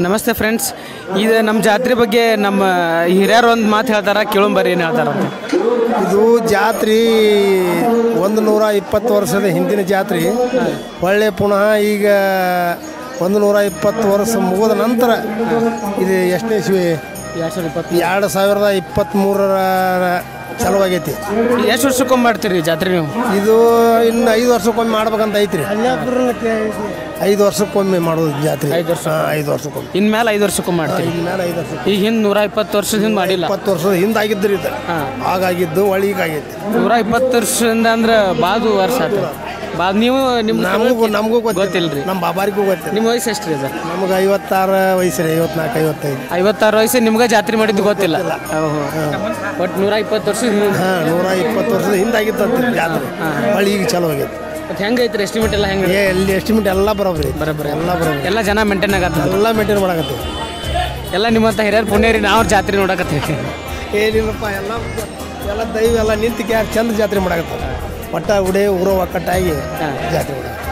ನಮಸ್ತೆ ಫ್ರೆಂಡ್ಸ್, ಇದು ನಮ್ಮ ಜಾತ್ರೆ ಬಗ್ಗೆ ನಮ್ಮ ಹಿರಿಯರು ಒಂದು ಮಾತು ಹೇಳ್ತಾರೆ, ಕೇಳೋಂಬರಿ ಏನು ಹೇಳ್ತಾರಂತ. ಇದು ಜಾತ್ರೆ 120 ವರ್ಷದ ಹಿಂದಿನ ಜಾತ್ರೆ. ಒಳ್ಳೆ ಪುನಃ ಈಗ 120 ವರ್ಷ ಮುಗಿದ ನಂತರ ಇದು ಎಷ್ಟನೇ ಇಸ್ವಿ 2023 ಚಲುವಾಗೈತಿ. ಎಷ್ಟು ವರ್ಷಕ್ಕೊಮ್ಮೆ ಮಾಡ್ತೀರಿ ಜಾತ್ರೆ ನೀವು? ಇದು ಇನ್ನು 5 ವರ್ಷಕ್ಕೊಮ್ಮೆ ಮಾಡ್ಬೇಕಂತ ಐತ್ರಿ. 5 ವರ್ಷಕ್ಕೊಮ್ಮೆ ಮಾಡೋದು ಜಾತ್ರೆ. 5 ವರ್ಷ 5 ವರ್ಷಕ್ಕೊಮ್ಮೆ. ಇನ್ಮೇಲೆ 5 ವರ್ಷಕ್ಕೊಮ್ಮೆ ಮಾಡ್ತೀರಿ? ಇನ್ಮೇಲೆ 5 ವರ್ಷ. ಈಗ ಹಿಂದೆ 120 ವರ್ಷದ ಹಿಂದೆ ಮಾಡಿಲ್ಲ. 20 ವರ್ಷದ ಹಿಂದೆ ಆಗಿದ್ರಿ ಇದು. ಆಗಾಗಿದ್ದು ಒಳಗಾಗೈತಿ. 120 ವರ್ಷದಿಂದ ಅಂದ್ರೆ ಬಾದು ವರ್ಷ ಆಯ್ತು. ನೀವು ನಮಗೂ ಗೊತ್ತಿಲ್ಲ ರೀ. ನಮ್ಮ ಬಾಬಾರಿಗೂ ಗೊತ್ತಿಲ್ಲ. ನಿಮ್ಮ ವಯಸ್ಸು ಎಷ್ಟು ರೀ ಸರ್? ನಮ್ಗೆ 56 ವಯಸ್ಸು ರೀ. 54 55. 56 ವಯಸ್ಸು ನಿಮ್ಗೆ ಜಾತ್ರೆ ಮಾಡಿದ್ದು ಗೊತ್ತಿಲ್ಲ. ಬಟ್ 120 ವರ್ಷ 120 ವರ್ಷದ ಹಿಂದೆ ಆಗಿತ್ತಂತ ಜಾತ್ರೆ. ಹೊಳ್ಳಿ ಈಗ ಚಲೋ ಆಗೈತಿ. ಮತ್ತೆ ಹೆಂಗೈತ್ರಿ ಎಸ್ಟಿಮೇಟ್ ಎಲ್ಲ? ಹೆಂಗೆ ಎಲ್ಲಿ ಎಸ್ಟಿಮೇಟ್ ಎಲ್ಲ ಬರೋಬ್ರಿ. ಎಲ್ಲ ಬರೋಬ್ರಿ. ಎಲ್ಲ ಜನ ಮೇಂಟೈನ್ ಆಗತ್ತೆ. ಎಲ್ಲ ಮೇಂಟೈನ್ ಮಾಡಕತ್ತೀವಿ. ಎಲ್ಲ ನಿಮ್ಮಂತ ಹಿರಿಯರು ಪುಣ್ಯರಿ ನಾವು ಜಾತ್ರೆ ನೋಡಕತ್ತೀವಿ. ಏನಿಲ್ಲಪ್ಪ, ಎಲ್ಲ ದೈವ ಎಲ್ಲ ನಿಂತು ಚಂದ ಜಾತ್ರೆ ಮಾಡಕತ್ತಾರೆ. ಒಟ್ಟ ಉಡೆ ಊರೋ ಒಕ್ಕಟ್ಟಾಗಿ ಜಾತ್ರೆ ಮಾಡಕತ್ತಾರೆ.